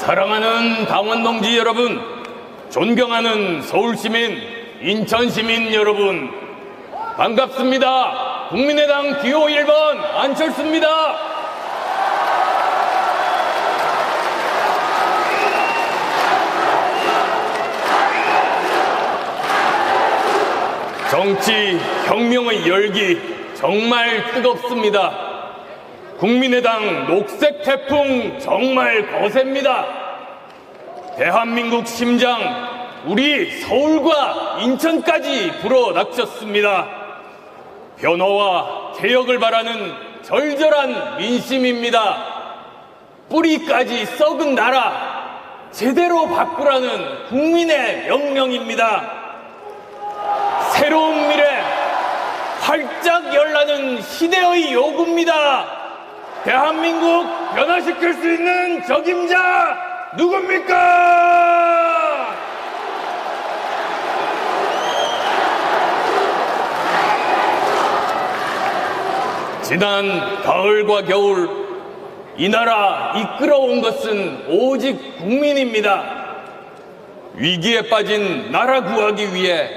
사랑하는 강원동지 여러분, 존경하는 서울시민, 인천시민 여러분, 반갑습니다. 국민의당 기호 1번 안철수입니다. 정치 혁명의 열기 정말 뜨겁습니다. 국민의당 녹색 태풍 정말 거셉니다. 대한민국 심장 우리 서울과 인천까지 불어닥쳤습니다. 변화와 개혁을 바라는 절절한 민심입니다. 뿌리까지 썩은 나라 제대로 바꾸라는 국민의 명령입니다. 새로운 미래 활짝 열라는 시대의 요구입니다. 대한민국 변화시킬 수 있는 적임자 누굽니까? 지난 가을과 겨울 이 나라 이끌어온 것은 오직 국민입니다. 위기에 빠진 나라 구하기 위해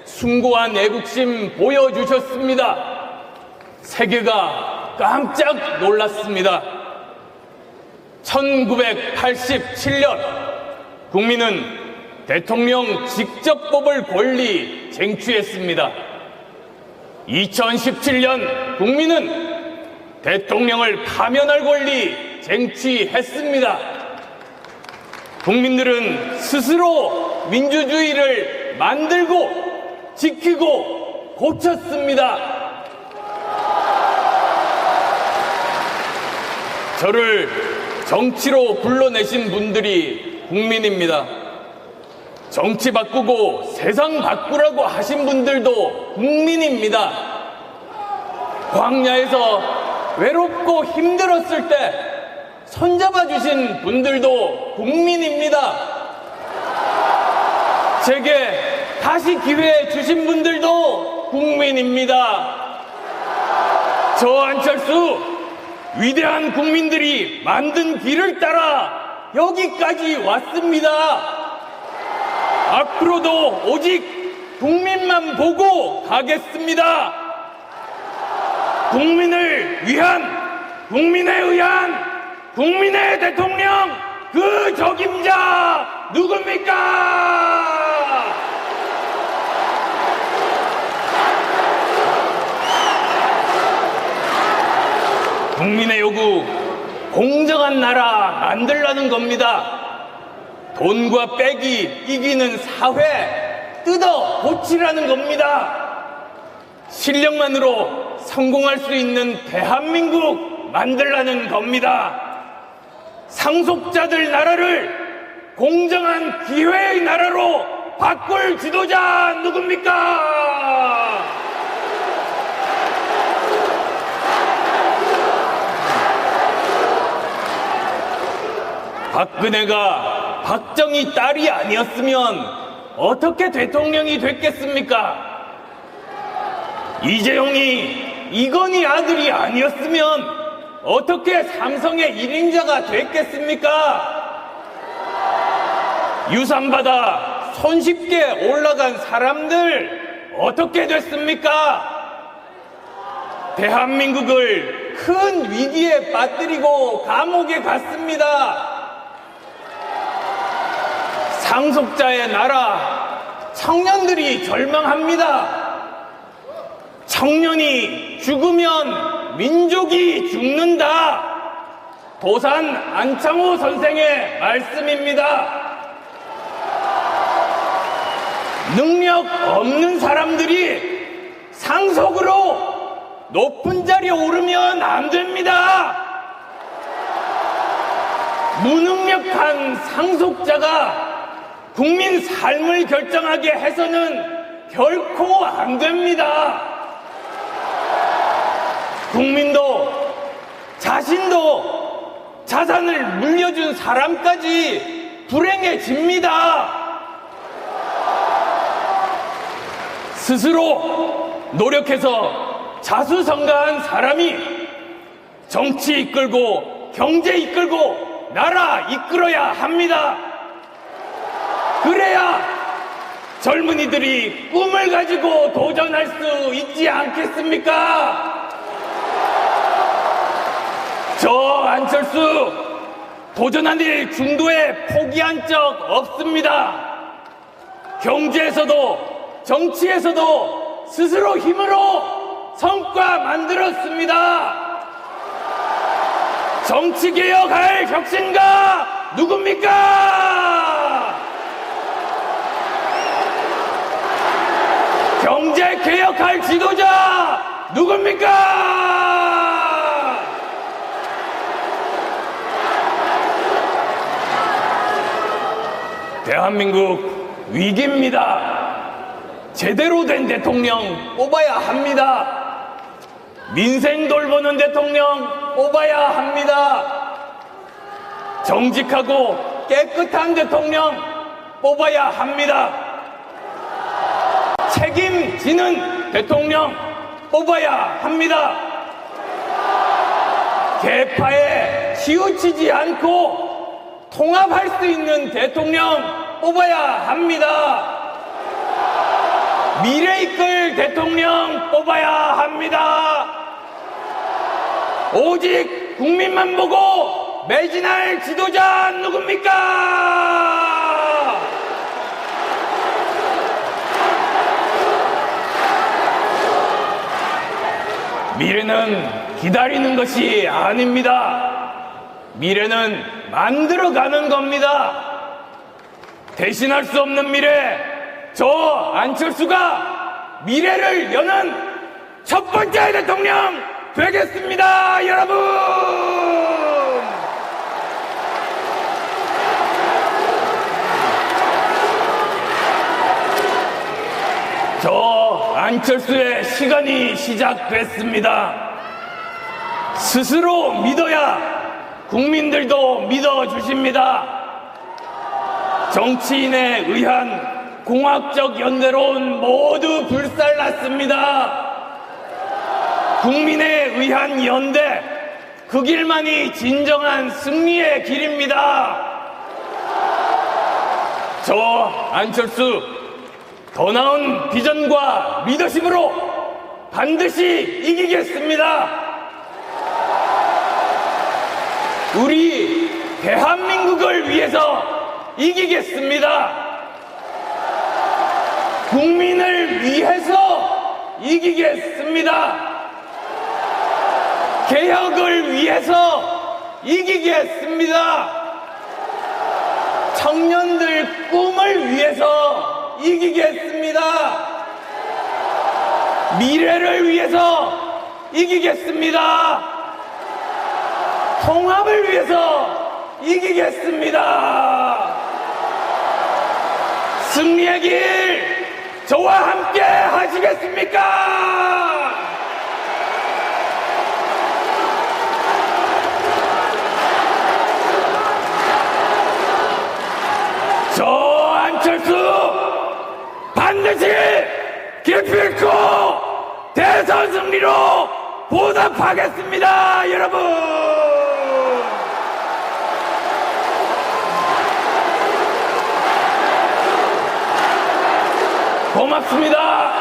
숭고한 애국심 보여주셨습니다. 세계가 깜짝 놀랐습니다. 1987년 국민은 대통령 직접 뽑을 권리 쟁취했습니다. 2017년 국민은 대통령을 파면할 권리 쟁취했습니다. 국민들은 스스로 민주주의를 만들고 지키고 고쳤습니다. 저를 정치로 불러내신 분들이 국민입니다. 정치 바꾸고 세상 바꾸라고 하신 분들도 국민입니다. 광야에서 외롭고 힘들었을 때 손잡아 주신 분들도 국민입니다. 제게 다시 기회 주신 분들도 국민입니다. 저 안철수 위대한 국민들이 만든 길을 따라 여기까지 왔습니다. 앞으로도 오직 국민만 보고 가겠습니다. 국민을 위한, 국민에 의한, 국민의 대통령 그 적임자 누굽니까? 국민의 요구, 공정한 나라 만들라는 겁니다. 돈과 빽이 이기는 사회 뜯어 고치라는 겁니다. 실력만으로 성공할 수 있는 대한민국 만들라는 겁니다. 상속자들 나라를 공정한 기회의 나라로 바꿀 지도자 누굽니까? 박근혜가 박정희 딸이 아니었으면 어떻게 대통령이 됐겠습니까? 이재용이 이건희 아들이 아니었으면 어떻게 삼성의 1인자가 됐겠습니까? 유산받아 손쉽게 올라간 사람들 어떻게 됐습니까? 대한민국을 큰 위기에 빠뜨리고 감옥에 갔습니다. 상속자의 나라, 청년들이 절망합니다. 청년이 죽으면 민족이 죽는다. 도산 안창호 선생의 말씀입니다. 능력 없는 사람들이 상속으로 높은 자리에 오르면 안 됩니다. 무능력한 상속자가 국민 삶을 결정하게 해서는 결코 안 됩니다. 국민도 자신도 자산을 물려준 사람까지 불행해집니다. 스스로 노력해서 자수성가한 사람이 정치 이끌고 경제 이끌고 나라 이끌어야 합니다. 그래야 젊은이들이 꿈을 가지고 도전할 수 있지 않겠습니까? 저 안철수 도전한 일 중도에 포기한 적 없습니다. 경제에서도 정치에서도 스스로 힘으로 성과 만들었습니다. 정치개혁할 혁신가 누굽니까? 경제개혁할 지도자 누굽니까? 대한민국 위기입니다. 제대로 된 대통령 뽑아야 합니다. 민생 돌보는 대통령 뽑아야 합니다. 정직하고 깨끗한 대통령 뽑아야 합니다. 책임지는 대통령 뽑아야 합니다. 계파에 치우치지 않고 통합할 수 있는 대통령 뽑아야 합니다. 미래 이끌 대통령 뽑아야 합니다. 오직 국민만 보고 매진할 지도자 누굽니까? 미래는 기다리는 것이 아닙니다. 미래는 만들어가는 겁니다. 대신할 수 없는 미래, 저 안철수가 미래를 여는 첫 번째 대통령 되겠습니다, 여러분! 저 안철수의 시간이 시작됐습니다. 스스로 믿어야 국민들도 믿어주십니다. 정치인에 의한 공학적 연대론 모두 불살랐습니다. 국민에 의한 연대, 그 길만이 진정한 승리의 길입니다. 저 안철수 더 나은 비전과 리더십으로 반드시 이기겠습니다. 우리 대한민국을 위해서 이기겠습니다. 국민을 위해서 이기겠습니다. 개혁을 위해서 이기겠습니다. 청년들 꿈을 위해서 이기겠습니다. 미래를 위해서 이기겠습니다. 통합을 위해서 이기겠습니다. 승리의 길 저와 함께 하시겠습니까? 저 안철수 반드시 기필코 대선 승리로 보답하겠습니다, 여러분! 고맙습니다.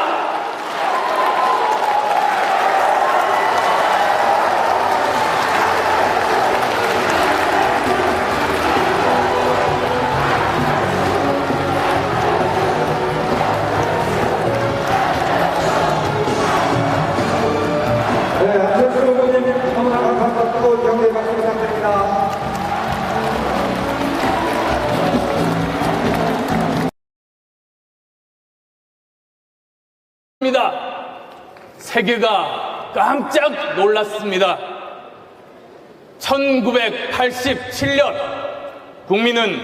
네, 안철수 후보님 너무나 감사드리고 경례 박수 부탁드립니다. 세계가 깜짝 놀랐습니다. 1987년 국민은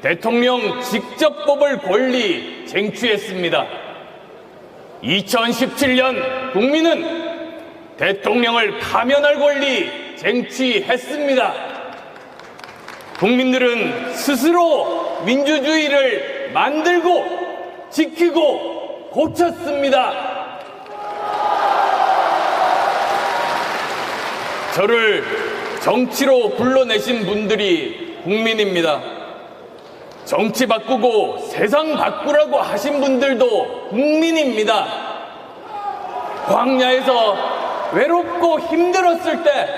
대통령 직접 뽑을 권리 쟁취했습니다. 2017년 국민은 대통령을 파면할 권리 쟁취했습니다. 국민들은 스스로 민주주의를 만들고 지키고 고쳤습니다. 저를 정치로 불러내신 분들이 국민입니다. 정치 바꾸고 세상 바꾸라고 하신 분들도 국민입니다. 광야에서 외롭고 힘들었을 때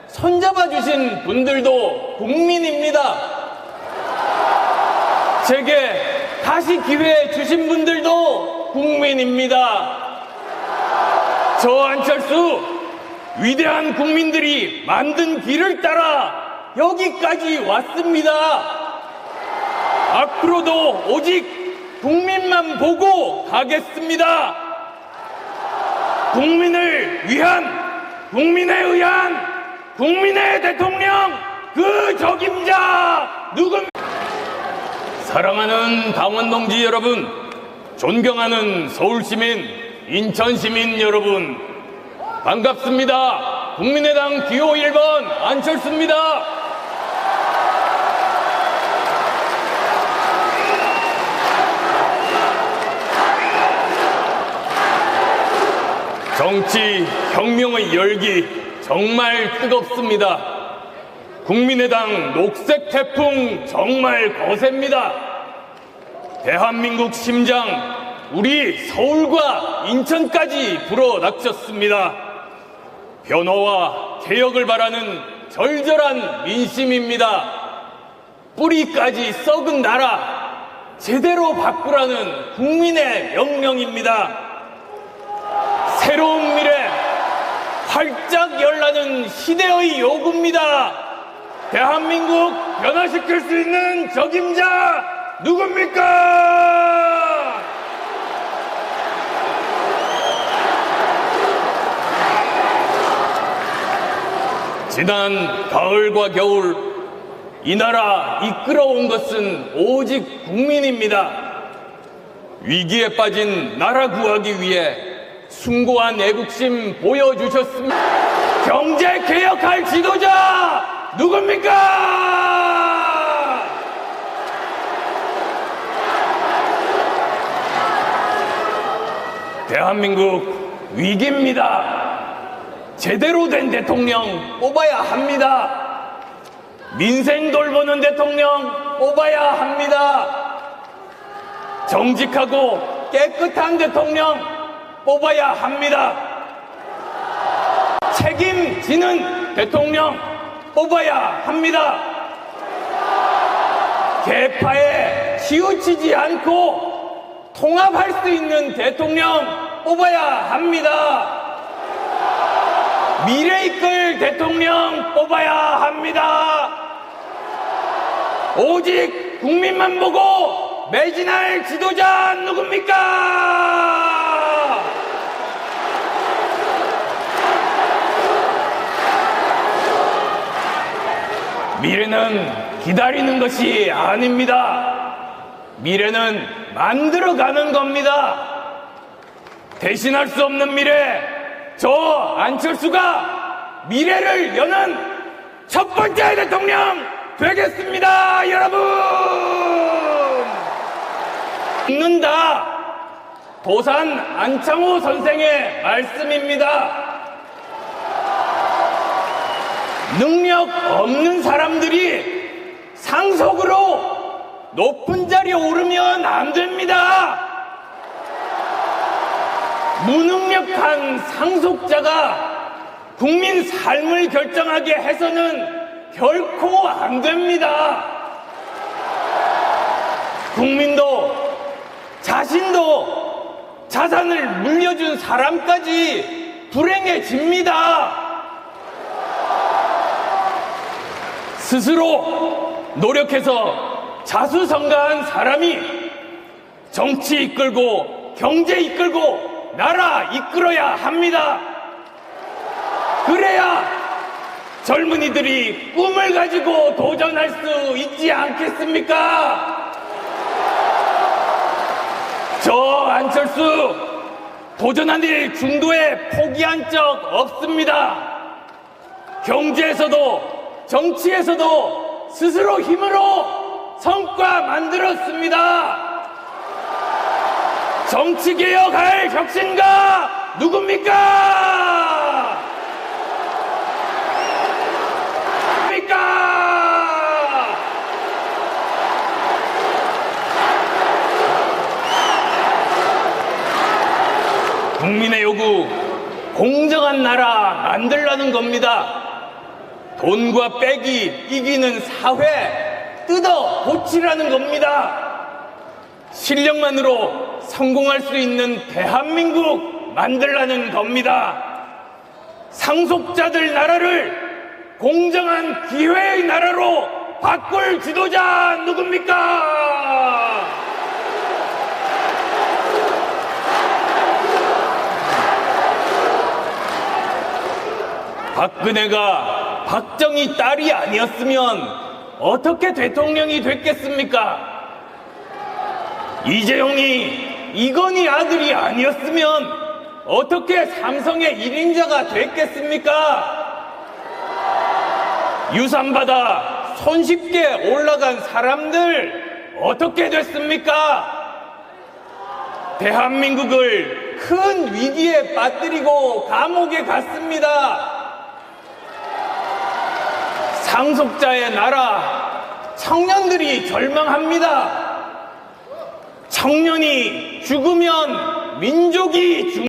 손잡아 주신 분들도 국민입니다. 제게 다시 기회 주신 분들도 국민입니다. 저 안철수, 위대한 국민들이 만든 길을 따라 여기까지 왔습니다. 앞으로도 오직 국민만 보고 가겠습니다. 국민을 위한, 국민에 의한, 국민의 대통령 그 적임자 누굽니까? 사랑하는 당원 동지 여러분, 존경하는 서울시민, 인천시민 여러분, 반갑습니다. 국민의당 기호 1번 안철수입니다. 정치 혁명의 열기 정말 뜨겁습니다. 국민의당 녹색 태풍 정말 거셉니다. 대한민국 심장 우리 서울과 인천까지 불어닥쳤습니다. 변화와 개혁을 바라는 절절한 민심입니다. 뿌리까지 썩은 나라 제대로 바꾸라는 국민의 명령입니다. 새로운 미래 활짝 열라는 시대의 요구입니다. 대한민국 변화시킬 수 있는 적임자 누굽니까? 지난 가을과 겨울 이 나라 이끌어온 것은 오직 국민입니다. 위기에 빠진 나라 구하기 위해 숭고한 애국심 보여주셨습니다. 경제 개혁할 지도자 누굽니까? 대한민국 위기입니다. 제대로 된 대통령 뽑아야 합니다. 민생 돌보는 대통령 뽑아야 합니다. 정직하고 깨끗한 대통령 뽑아야 합니다. 책임지는 대통령 뽑아야 합니다. 계파에 치우치지 않고 통합할 수 있는 대통령 뽑아야 합니다. 미래 이끌 대통령 뽑아야 합니다. 오직 국민만 보고 매진할 지도자 누굽니까? 미래는 기다리는 것이 아닙니다. 미래는 만들어가는 겁니다. 대신할 수 없는 미래, 저 안철수가 미래를 여는 첫 번째 대통령 되겠습니다, 여러분! 읽는다. 도산 안창호 선생의 말씀입니다. 능력 없는 사람들이 상속으로 높은 자리에 오르면 안 됩니다. 무능력한 상속자가 국민 삶을 결정하게 해서는 결코 안 됩니다. 국민도 자신도 자산을 물려준 사람까지 불행해집니다. 스스로 노력해서 자수성가한 사람이 정치 이끌고 경제 이끌고 나라 이끌어야 합니다. 그래야 젊은이들이 꿈을 가지고 도전할 수 있지 않겠습니까? 저 안철수 도전한 일 중도에 포기한 적 없습니다. 경제에서도 정치에서도 스스로 힘으로 성과 만들었습니다. 정치개혁할 혁신가 누굽니까? 누굽니까? 국민의 요구, 공정한 나라 만들라는 겁니다. 돈과 빽이 이기는 사회 뜯어 고치라는 겁니다. 실력만으로 성공할 수 있는 대한민국 만들라는 겁니다. 상속자들 나라를 공정한 기회의 나라로 바꿀 지도자 누굽니까? 박근혜가 박정희 딸이 아니었으면 어떻게 대통령이 됐겠습니까? 이재용이 이건희 아들이 아니었으면 어떻게 삼성의 1인자가 됐겠습니까? 유산받아 손쉽게 올라간 사람들 어떻게 됐습니까? 대한민국을 큰 위기에 빠뜨리고 감옥에 갔습니다. 상속자의 나라, 청년들이 절망합니다. 청년이 죽으면 민족이